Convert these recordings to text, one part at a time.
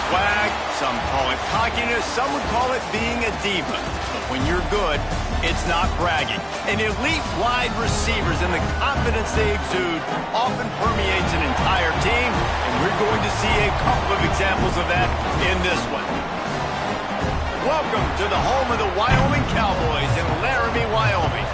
swag, some call it cockiness, some would call it being a diva. But when you're good, it's not bragging. And elite wide receivers and the confidence they exude often permeates an entire team, and we're going to see a couple of examples of that in this one. Welcome to the home of the Wyoming Cowboys in Laramie, Wyoming.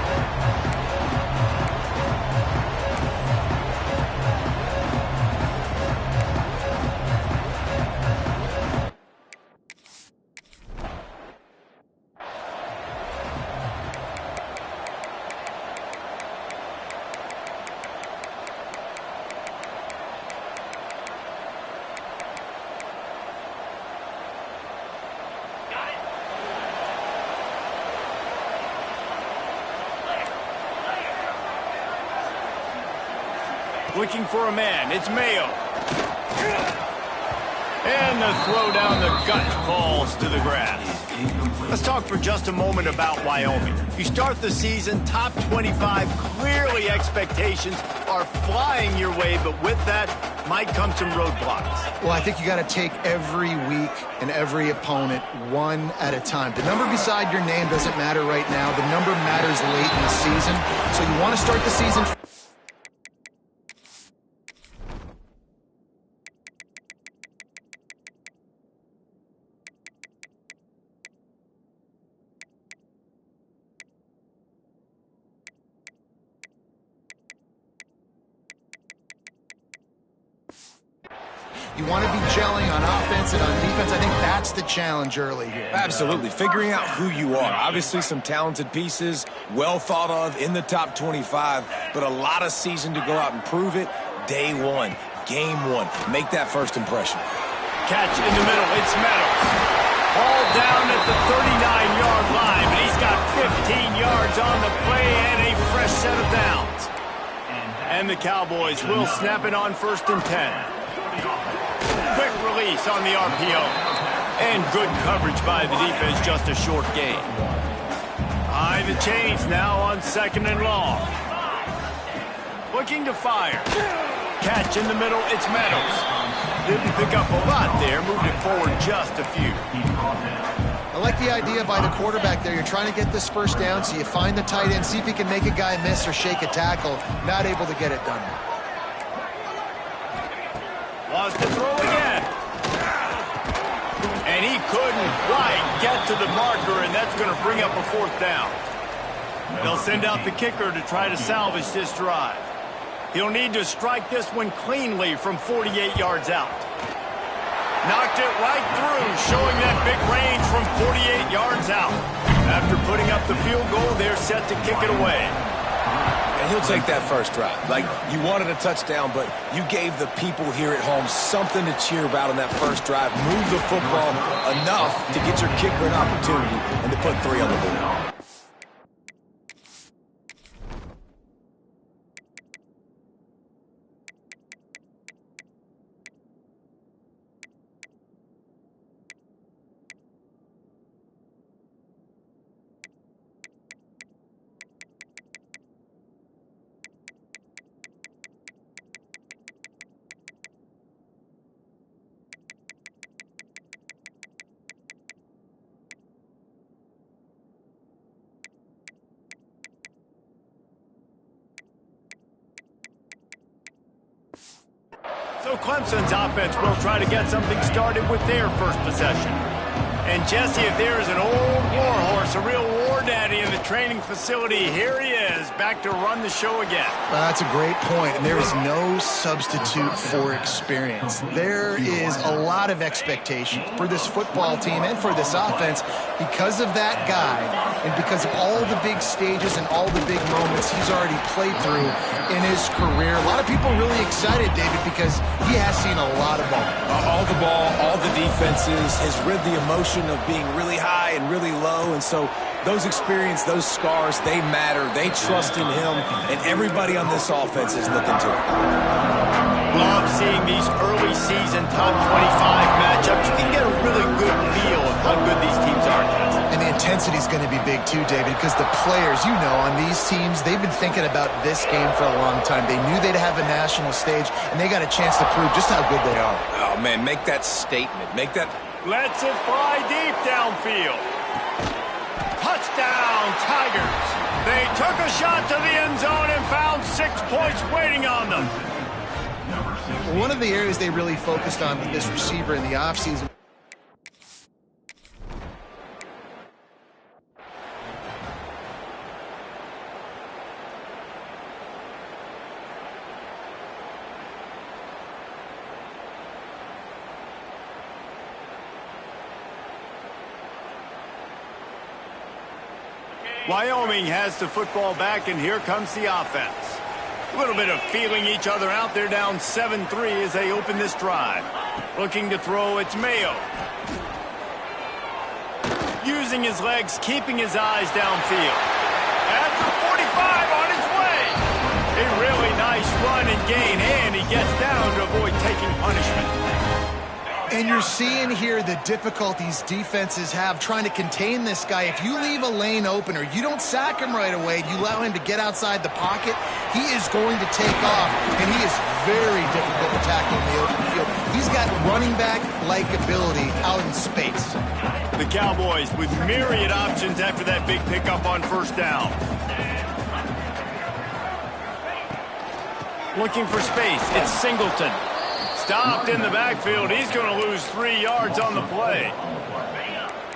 Looking for a man, it's Mayo. And the throw down the gut falls to the grass. Let's talk for just a moment about Wyoming. You start the season top 25, clearly expectations are flying your way, but with that might come some roadblocks. Well, I think you got to take every week and every opponent one at a time. The number beside your name doesn't matter right now. The number matters late in the season. So you want to start the season. You want to be gelling on offense and on defense. I think that's the challenge early here. Absolutely. Figuring out who you are. Obviously some talented pieces, well thought of in the top 25, but a lot of season to go out and prove it. Day one, game one. Make that first impression. Catch in the middle. It's Meadows. Ball down at the 39-yard line, but he's got 15 yards on the play and a fresh set of downs. And the Cowboys will snap it on 1st and 10. Quick release on the RPO. And good coverage by the defense, just a short gain. High the chains now on 2nd and long. Looking to fire. Catch in the middle, it's Meadows. Didn't pick up a lot there, moved it forward just a few. I like the idea by the quarterback there. You're trying to get this first down, so you find the tight end, see if he can make a guy miss or shake a tackle. Not able to get it done. Lost the throw again. And he couldn't quite get to the marker, and that's going to bring up a 4th down. They'll send out the kicker to try to salvage this drive. He'll need to strike this one cleanly from 48 yards out. Knocked it right through, showing that big range from 48 yards out. After putting up the field goal, they're set to kick it away. And he'll take that first drive. Like, you wanted a touchdown, but you gave the people here at home something to cheer about in that first drive. Move the football enough to get your kicker an opportunity and to put 3 on the board. So Clemson's offense will try to get something started with their first possession. And Jesse, if there is an old war horse, a real war daddy in the training facility, here he is, back to run the show again. That's a great point, and there is no substitute for experience. There is a lot of expectation for this football team and for this offense because of that guy and because of all the big stages and all the big moments he's already played through in his career. A lot of people really excited, David, because he has seen a lot of ball. All the ball, all the defenses, has read the emotion of being really high and really low, and so those experience, those scars, they matter. They trust in him, and everybody on this offense is looking to it. Love seeing these early season top 25 matchups. You can get a really good feel of how good these teams are. And the intensity intensity is going to be big too, David, because the players, you know, on these teams, they've been thinking about this game for a long time. They knew they'd have a national stage, and they got a chance to prove just how good they are. Oh, man, make that statement. Make that... Lets it fly deep downfield. Touchdown, Tigers. They took a shot to the end zone and found 6 points waiting on them. One of the areas they really focused on with this receiver in the offseason. Wyoming has the football back, and here comes the offense. A little bit of feeling each other out. They're down 7-3 as they open this drive. Looking to throw, it's Mayo. Using his legs, keeping his eyes downfield. At the 45 on his way. A really nice run and gain, and he gets down to avoid taking punishment. And you're seeing here the difficulties defenses have trying to contain this guy. If you leave a lane open or you don't sack him right away, you allow him to get outside the pocket, he is going to take off, and he is very difficult to tackle in the open field. He's got running back-like ability out in space. The Cowboys with myriad options after that big pickup on first down. Looking for space, it's Singleton. Stopped in the backfield. He's going to lose 3 yards on the play.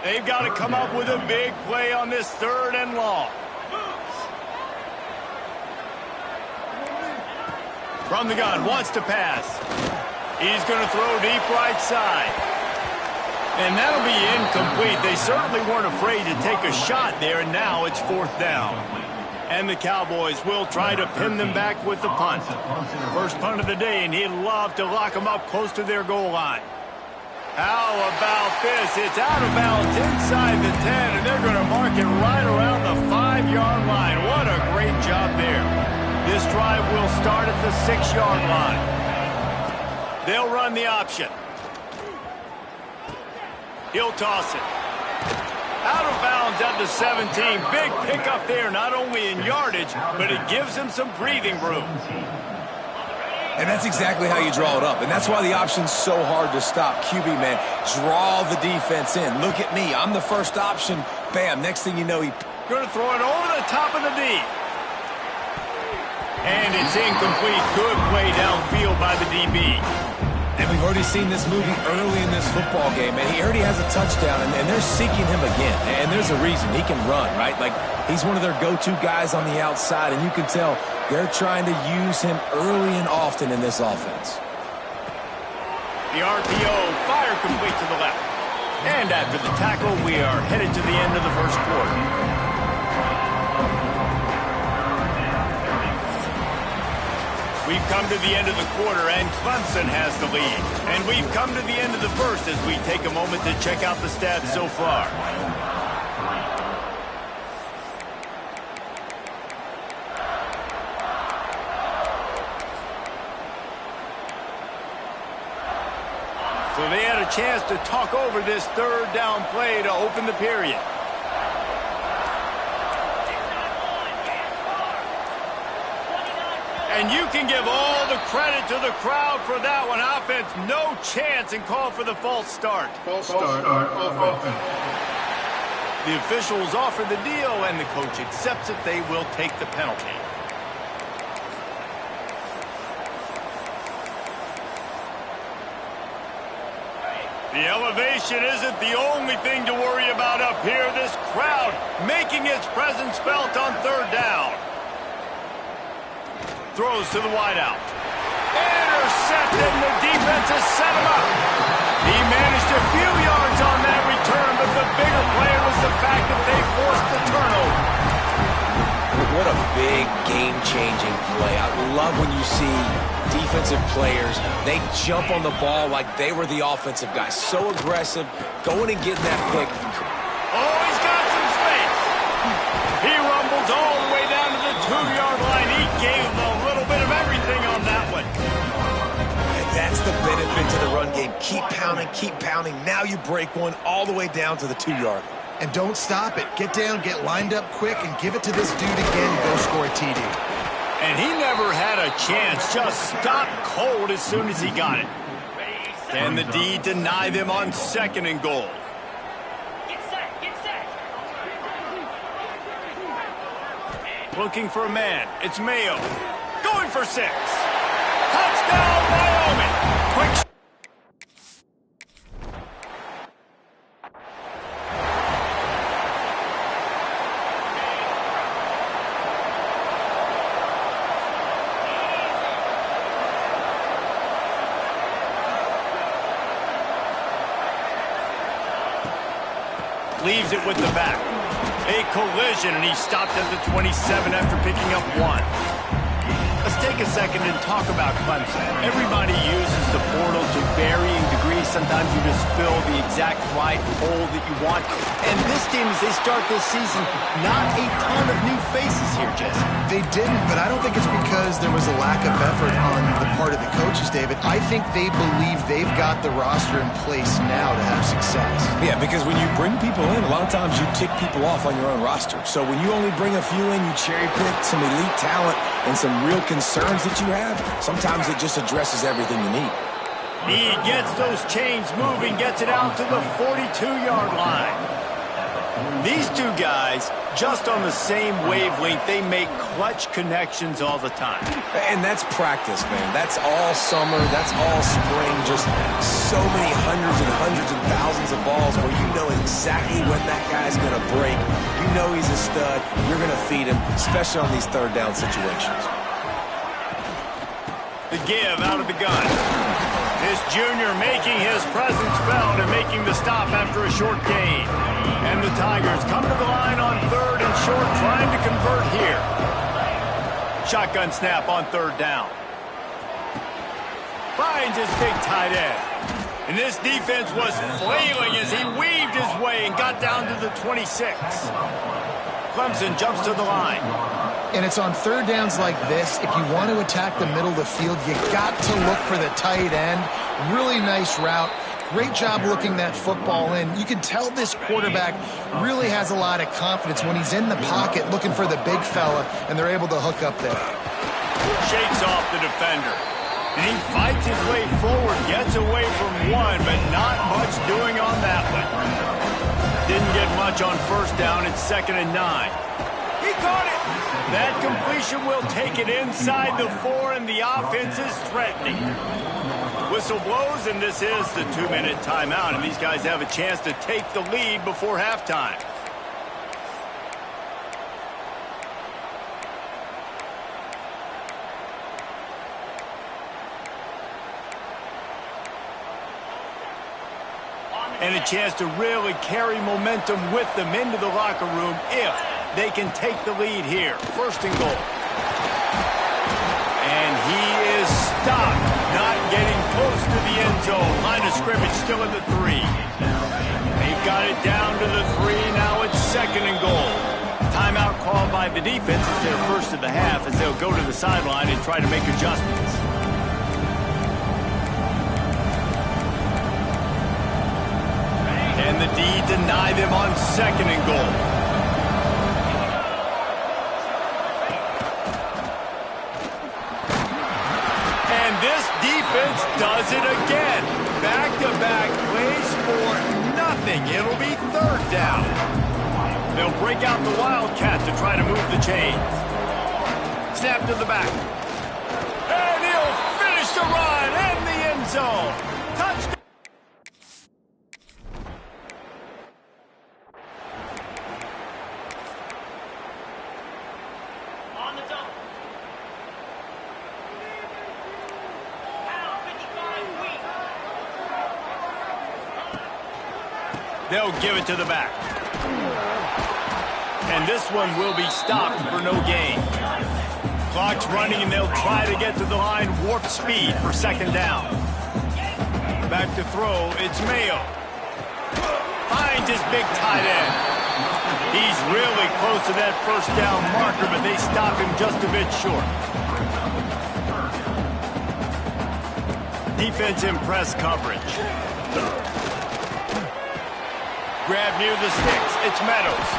They've got to come up with a big play on this 3rd and long. From the gun, wants to pass. He's going to throw deep right side. And that'll be incomplete. They certainly weren't afraid to take a shot there, and now it's 4th down. And the Cowboys will try to pin them back with the punt. First punt of the day, and he'd love to lock them up close to their goal line. How about this? It's out of bounds inside the 10, and they're going to mark it right around the 5-yard line. What a great job there. This drive will start at the 6-yard line. They'll run the option. He'll toss it. Out of bounds at the 17. Big pickup there, not only in yardage, but it gives him some breathing room. And that's exactly how you draw it up. And that's why the option's so hard to stop. QB, man, draw the defense in. Look at me. I'm the first option. Bam, next thing you know, he... Going to throw it over the top of the D. And it's incomplete. Good play downfield by the DB. And we've already seen this movie early in this football game, and he already has a touchdown, and they're seeking him again. And there's a reason. He can run, right? Like, he's one of their go-to guys on the outside, and you can tell they're trying to use him early and often in this offense. The RPO, fire complete to the left. And after the tackle, we are headed to the end of the first quarter. We've come to the end of the quarter, and Clemson has the lead. And we've come to the end of the first as we take a moment to check out the stats so far. So they had a chance to talk over this 3rd down play to open the period. And you can give all the credit to the crowd for that one. Offense, no chance, and call for the false start. False start on offense. The officials offer the deal, and the coach accepts it. They will take the penalty. The elevation isn't the only thing to worry about up here. This crowd making its presence felt on 3rd down. Throws to the wideout. Intercepted, and the defense has set him up. He managed a few yards on that return, but the bigger play was the fact that they forced the turnover. What a big game-changing play. I love when you see defensive players, they jump on the ball like they were the offensive guys. So aggressive, going and getting that pick. Oh, he's got some space. He rumbles all the way down to the 2-yard line. He gave a little bit of everything on that one. And that's the benefit to the run game. Keep pounding, keep pounding. Now you break one all the way down to the 2-yard. And don't stop it. Get down, get lined up quick, and give it to this dude again and go score a TD. And he never had a chance. Just stopped cold as soon as he got it. Can the D deny them on 2nd and goal? Get set, get set. Looking for a man. It's Mayo. Going for 6. Touchdown, Wyoming. Quick. Leaves it with the back. A collision, and he stopped at the 27 after picking up 1. Let's take a second and talk about Clemson. Everybody uses the portal to varying degrees. Sometimes you just fill the exact right hole that you want. And this team, as they start this season, not a ton of new faces here, Jesse. They didn't, but I don't think it's because there was a lack of effort on the part of the coaches, David. I think they believe they've got the roster in place now to have success. Yeah, because when you bring people in, a lot of times you tick people off on your own roster. So when you only bring a few in, you cherry pick some elite talent and some real concerns that you have, sometimes it just addresses everything you need. He gets those chains moving, gets it out to the 42-yard line. These two guys, just on the same wavelength, they make clutch connections all the time. And that's practice, man. That's all summer. That's all spring. Just so many hundreds and thousands of balls where you know exactly when that guy's going to break. You know he's a stud. You're going to feed him, especially on these 3rd down situations. The give out of the gun. This junior making his presence felt and making the stop after a short gain. And the Tigers come to the line on 3rd and short, trying to convert here. Shotgun snap on 3rd down. Finds his big tight end. And this defense was flailing as he weaved his way and got down to the 26. Clemson jumps to the line. And it's on 3rd downs like this, if you want to attack the middle of the field, you got to look for the tight end. Really nice route. Great job looking that football in. You can tell this quarterback really has a lot of confidence when he's in the pocket looking for the big fella, and they're able to hook up there. Shakes off the defender. And he fights his way forward, gets away from 1, but not much doing on that one. Didn't get much on 1st down. It's 2nd and 9. He caught it. That completion will take it inside the 4, and the offense is threatening. Whistle blows, and this is the 2-minute timeout, and these guys have a chance to take the lead before halftime. And a chance to really carry momentum with them into the locker room if they can take the lead here. 1st and goal. And he is stopped, not getting close to the end zone. Line of scrimmage still at the 3. They've got it down to the 3. Now it's 2nd and goal. Timeout called by the defense. It's their first of the half as they'll go to the sideline and try to make adjustments. And the D deny them on 2nd and goal. And this defense does it again. Back-to-back plays for nothing. It'll be 3rd down. They'll break out the Wildcat to try to move the chains. Snap to the back. And he'll finish the run in the end zone. Touchdown. They'll give it to the back. And this one will be stopped for no gain. Clock's running, and they'll try to get to the line warp speed for 2nd down. Back to throw, it's Mayo. Finds his big tight end. He's really close to that 1st down marker, but they stop him just a bit short. Defense in press coverage. grab near the sticks. It's Meadows.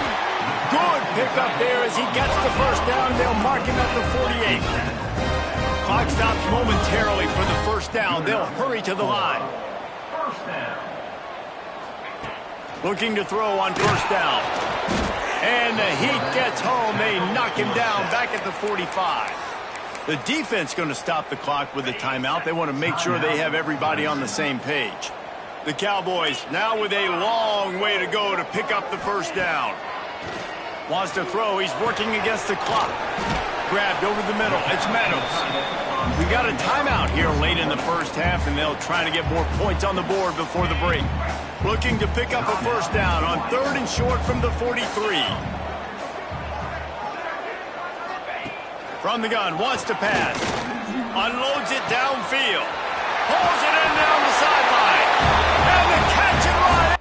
Good pickup there as he gets the first down. They'll mark him at the 48. Clock stops momentarily for the first down. They'll hurry to the line. Looking to throw on first down. And the heat gets home. They knock him down back at the 45. The defense going to stop the clock with a timeout. They want to make sure they have everybody on the same page. The Cowboys now with a long way to go to pick up the first down. Wants to throw. He's working against the clock. Grabbed over the middle. It's Meadows. We got a timeout here late in the first half, and they'll try to get more points on the board before the break. Looking to pick up a first down on 3rd and short from the 43. From the gun, wants to pass. Unloads it downfield. Pulls it in down the sideline. And the catch and run.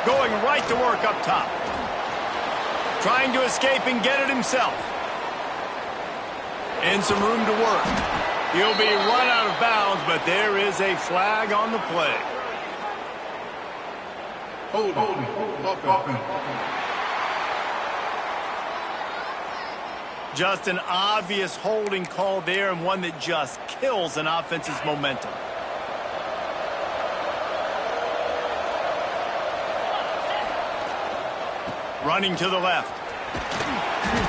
Going right to work up top. Trying to escape and get it himself. And some room to work. He'll be run out of bounds, but there is a flag on the play. Just an obvious holding call there, and one that just kills an offense's momentum. Running to the left.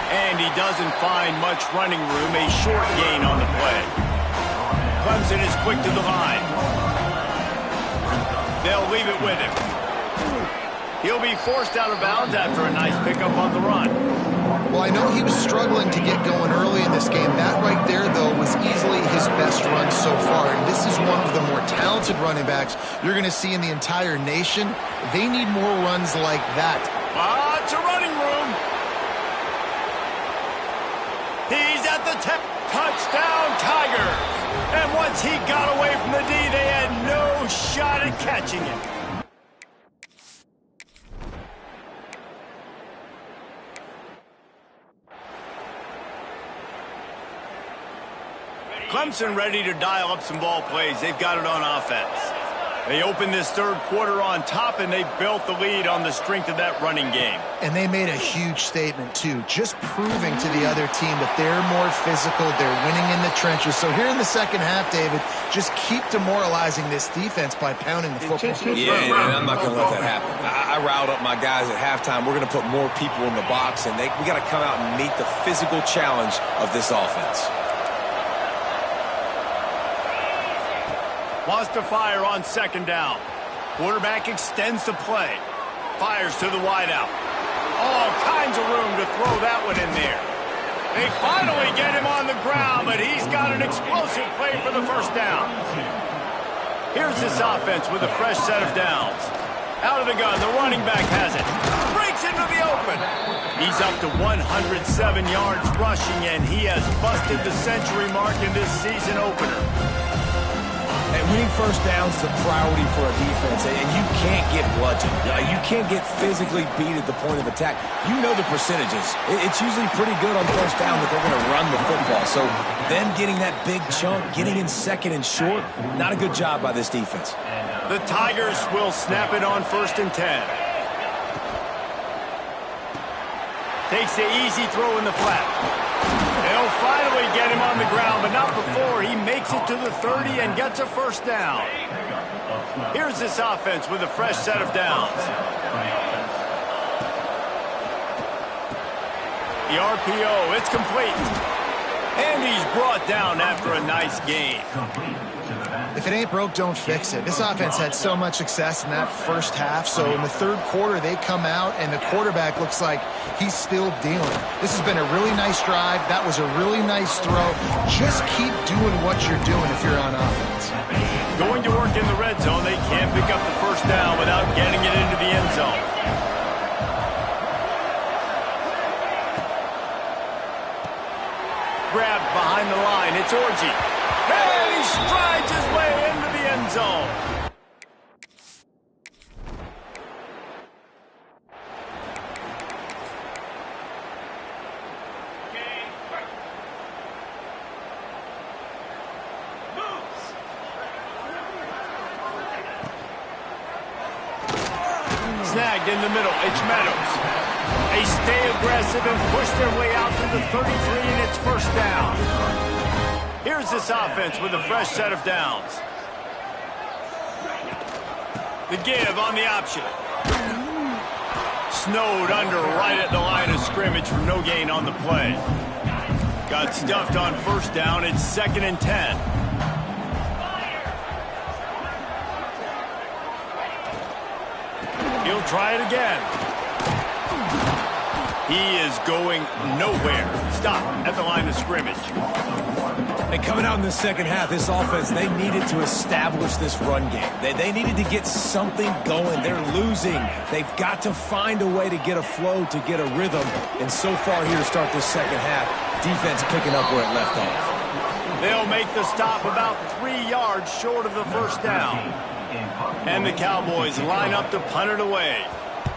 And he doesn't find much running room. A short gain on the play. Clemson is quick to the line. They'll leave it with him. He'll be forced out of bounds after a nice pickup on the run. Well, I know he was struggling to get going early in this game. That right there, though, was easily his best run so far. And this is one of the more talented running backs you're going to see in the entire nation. They need more runs like that. Lots of running room. He's at the 10. Touchdown, Tigers. And once he got away from the D, they had no shot at catching him. Clemson ready to dial up some ball plays. They've got it on offense. They opened this third quarter on top, and they built the lead on the strength of that running game. And they made a huge statement, too, just proving to the other team that they're more physical, they're winning in the trenches. So here in the second half, David, just keep demoralizing this defense by pounding the football. Yeah, and I'm not going to let that happen. I riled up my guys at halftime. We're going to put more people in the box, and we got to come out and meet the physical challenge of this offense. Wants to fire on second down. Quarterback extends the play. Fires to the wideout. All kinds of room to throw that one in there. They finally get him on the ground, but he's got an explosive play for the first down. Here's this offense with a fresh set of downs. Out of the gun, the running back has it. Breaks into the open. He's up to 107 yards rushing, and he has busted the century mark in this season opener. And winning first downs is a priority for a defense, and you can't get bludgeoned. You can't get physically beat at the point of attack. You know the percentages. It's usually pretty good on first down that they're going to run the football. So them getting that big chunk, getting in second and short, not a good job by this defense. The Tigers will snap it on 1st and 10. Takes the easy throw in the flat. They'll finally get him on the ground, but not before he makes it to the 30 and gets a first down. Here's this offense with a fresh set of downs. The RPO, it's complete. And he's brought down after a nice gain. If it ain't broke, don't fix it. This offense had so much success in that first half, so in the third quarter, they come out, and the quarterback looks like he's still dealing. This has been a really nice drive. That was a really nice throw. Just keep doing what you're doing if you're on offense. Going to work in the red zone, they can't pick up the first down without getting it into the end zone. Grabbed behind the line, it's Orji. And he strides his way into the end zone. wide in the middle. It's Meadows. They stay aggressive and push their way out to the 33, and it's first down. Here's this offense with a fresh set of downs. The give on the option. Snowed under right at the line of scrimmage for no gain on the play. Got stuffed on first down. It's 2nd and 10. He'll try it again. He is going nowhere. Stop at the line of scrimmage. And coming out in the second half, this offense, they needed to establish this run game. They needed to get something going. They're losing. They've got to find a way to get a flow, to get a rhythm. And so far here to start this second half, defense picking up where it left off. They'll make the stop about 3 yards short of the first down. And the Cowboys line up to punt it away.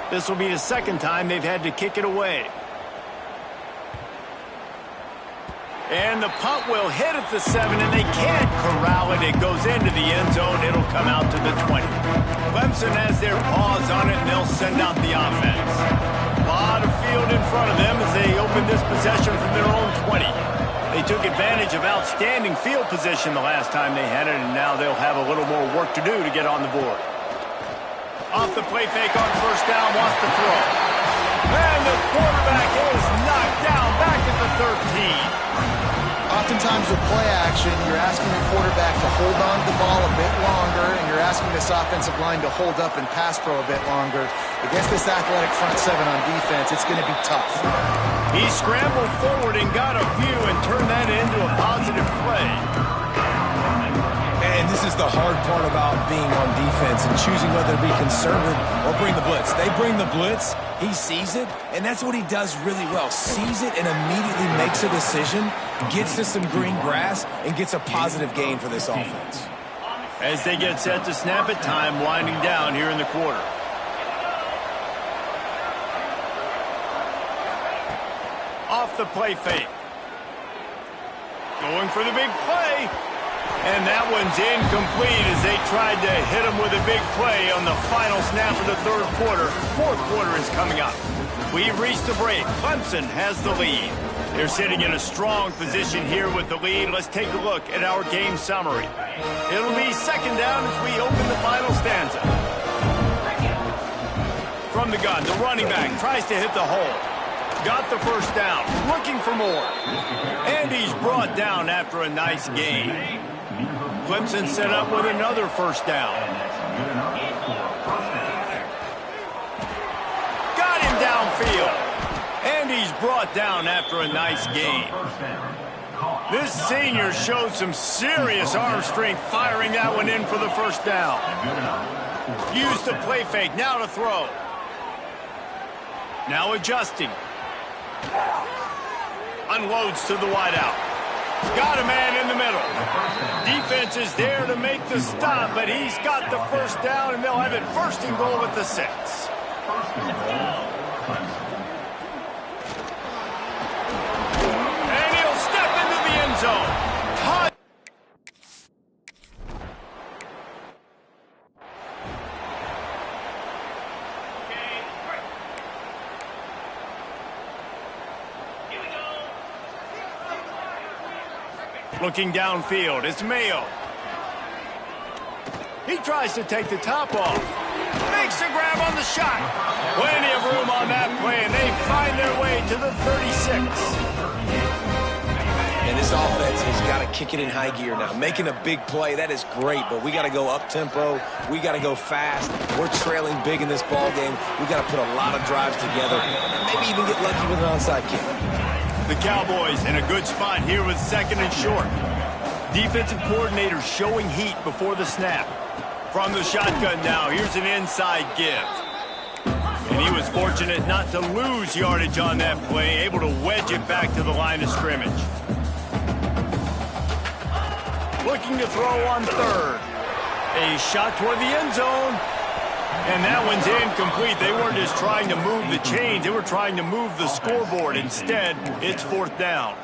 This will be the second time they've had to kick it away. And the punt will hit at the 7, and they can't corral it. It goes into the end zone. It'll come out to the 20. Clemson has their paws on it, and they'll send out the offense. A lot of field in front of them as they open this possession from their own 20. They took advantage of outstanding field position the last time they had it, and now they'll have a little more work to do to get on the board. Off the play fake on first down, wants to throw. And the quarterback is knocked down back at the 13. Oftentimes with play action, you're asking the quarterback to hold on to the ball a bit longer, and you're asking this offensive line to hold up and pass pro a bit longer. Against this athletic front 7 on defense, it's going to be tough. He scrambled forward and got a few and turned that into a positive play. And this is the hard part about being on defense and choosing whether to be conservative or bring the blitz. They bring the blitz, he sees it, and that's what he does really well. Sees it and immediately makes a decision, gets to some green grass, and gets a positive gain for this offense. As they get set to snap it, time winding down here in the quarter. Off the play fake. Going for the big play. And that one's incomplete as they tried to hit him with a big play on the final snap of the third quarter. Fourth quarter is coming up. We've reached the break. Clemson has the lead. They're sitting in a strong position here with the lead. Let's take a look at our game summary. It'll be second down as we open the final stanza. From the gun, the running back tries to hit the hole. Got the first down, looking for more. And he's brought down after a nice gain. Clemson set up with another first down. Got him downfield. And he's brought down after a nice gain. This senior showed some serious arm strength firing that one in for the first down. Used the play fake, now to throw. Now adjusting. Unloads to the wideout. Got a man in the middle. Defense is there to make the stop, but he's got the first down, and they'll have it first and goal at the 6. And he'll step into the end zone. Looking downfield, it's Mayo. He tries to take the top off. Makes a grab on the shot. Plenty of room on that play, and they find their way to the 36. And this offense has got to kick it in high gear now. Making a big play, that is great, but we got to go up-tempo. We got to go fast. We're trailing big in this ball game. We got to put a lot of drives together, and maybe even get lucky with an onside kick. The Cowboys in a good spot here with second and short. Defensive coordinator showing heat before the snap. From the shotgun now, here's an inside give. And he was fortunate not to lose yardage on that play, able to wedge it back to the line of scrimmage. Looking to throw on third. A shot toward the end zone. And that one's incomplete. They weren't just trying to move the chains. They were trying to move the scoreboard. Instead, it's fourth down.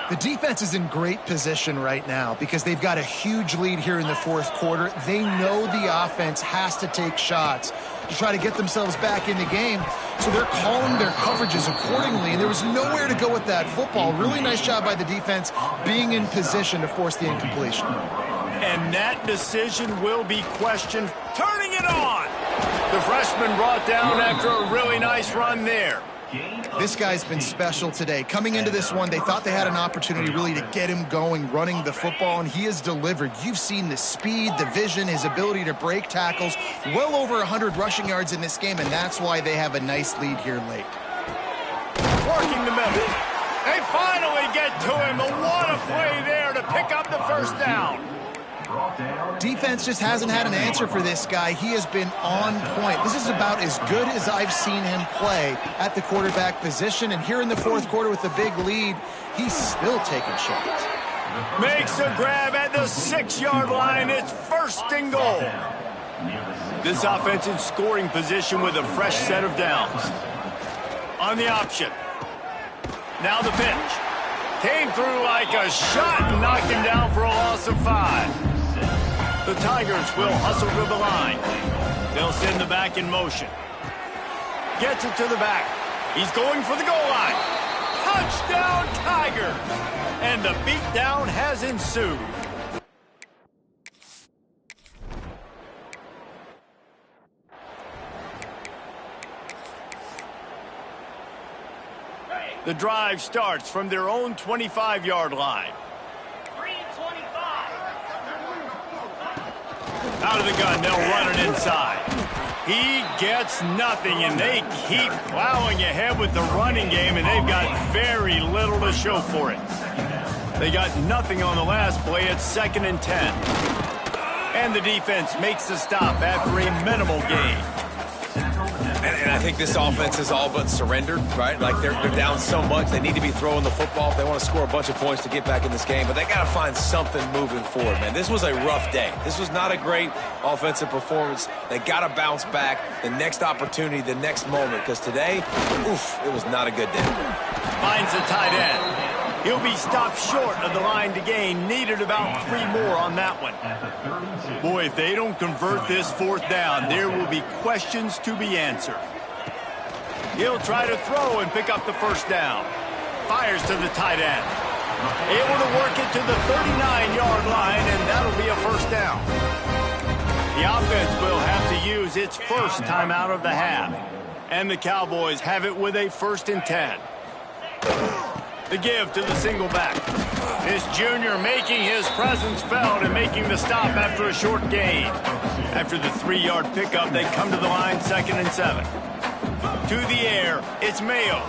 The defense is in great position right now because they've got a huge lead here in the fourth quarter. They know the offense has to take shots to try to get themselves back in the game, so they're calling their coverages accordingly, and there was nowhere to go with that football. Really nice job by the defense being in position to force the incompletion. And that decision will be questioned. Turning it on! The freshman brought down after a really nice run there. This guy's been special today. Coming into this one, they thought they had an opportunity really to get him going, running the football, and he has delivered. You've seen the speed, the vision, his ability to break tackles. Well over 100 rushing yards in this game, and that's why they have a nice lead here late. Working the middle. They finally get to him. What a play there to pick up the first down. Defense just hasn't had an answer for this guy. He has been on point. This is about as good as I've seen him play at the quarterback position. And here in the fourth quarter with the big lead, he's still taking shots. Makes a grab at the 6-yard line. It's first and goal. This offense in scoring position with a fresh set of downs. On the option. Now the pitch. Came through like a shot and knocked him down for a loss of 5. The Tigers will hustle to the line. They'll send the back in motion. Gets it to the back. He's going for the goal line. Touchdown, Tigers! And the beatdown has ensued. The drive starts from their own 25-yard line. Out of the gun, they'll run it inside. He gets nothing, and they keep plowing ahead with the running game, and they've got very little to show for it. They got nothing on the last play. It's 2nd and 10. And the defense makes the stop after a minimal gain. And I think this offense is all but surrendered, right? Like they're down so much, they need to be throwing the football if they want to score a bunch of points to get back in this game. But they got to find something moving forward, man. This was a rough day. This was not a great offensive performance. They got to bounce back the next opportunity, the next moment, because today, oof, it was not a good day. Finds the tight end. He'll be stopped short of the line to gain. Needed about 3 more on that one. Boy, if they don't convert this 4th down, there will be questions to be answered. He'll try to throw and pick up the first down. Fires to the tight end. Able to work it to the 39-yard line, and that'll be a first down. The offense will have to use its first timeout of the half. And the Cowboys have it with a 1st and 10. The give to the single back. This junior making his presence felt and making the stop after a short gain. After the 3-yard pickup, they come to the line 2nd and 7. To the air, it's Mayo.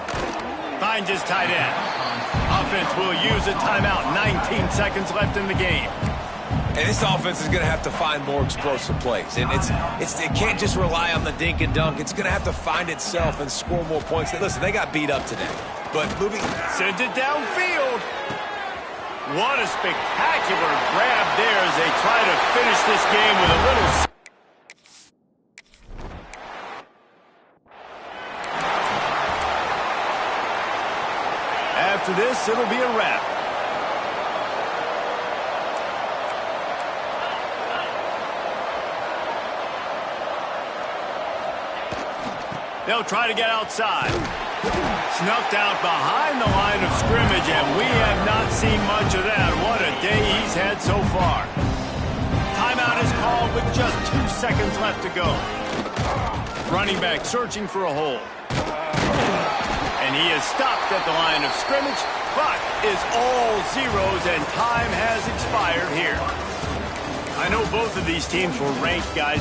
Finds his tight end. Offense will use a timeout. 19 seconds left in the game. And this offense is going to have to find more explosive plays. And it can't just rely on the dink and dunk. It's going to have to find itself and score more points. Listen, they got beat up today. But moving... Sends it downfield. What a spectacular grab there as they try to finish this game with a little... After this, it'll be a wrap. They'll try to get outside. Snuffed out behind the line of scrimmage, and we have not seen much of that. What a day he's had so far. Timeout is called with just 2 seconds left to go. Running back searching for a hole. And he is stopped at the line of scrimmage. Clock is all zeros, and time has expired here. I know both of these teams were ranked guys.